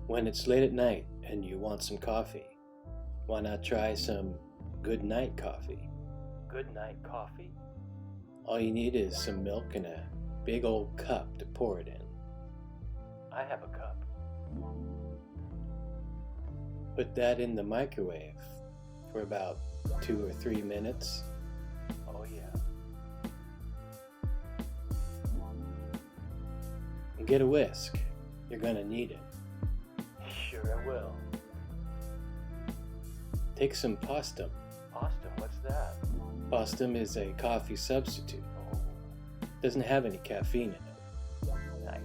When it's late at night and you want some coffee, why not try some Goodnight Coffee? Goodnight Coffee? All you need is some milk and a big old cup to pour it in. I have a cup. Put that in the microwave for about 2 or 3 minutes. Oh yeah. And get a whisk. You're gonna need it. Sure I will. Take some Postum. Postum, what's that? Postum is a coffee substitute. Oh, Doesn't have any caffeine in it, nice.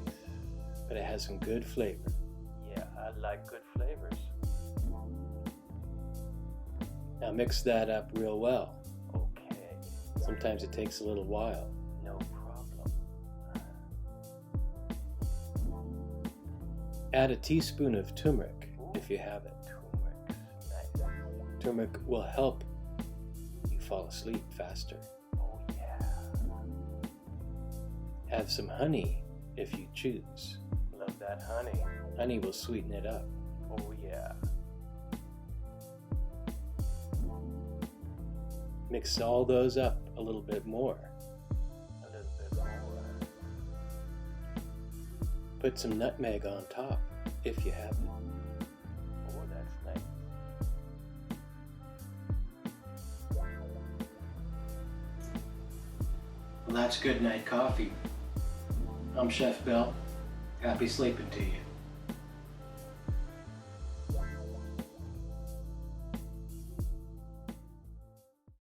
but it has some good flavor. Yeah, I like good flavors. Now mix that up real well. Okay, Sometimes it takes a little while. no problem. Add a teaspoon of turmeric if you have it. Turmeric's nice. Turmeric will help you fall asleep faster. Oh yeah. Have some honey if you choose. Love that honey. Honey will sweeten it up. Oh yeah. Mix all those up a little bit more. A little bit more. Put some nutmeg on top if you have it. Oh, that's nice. Well, that's Goodnight Coffee. I'm Chef Bill. Happy sleeping to you.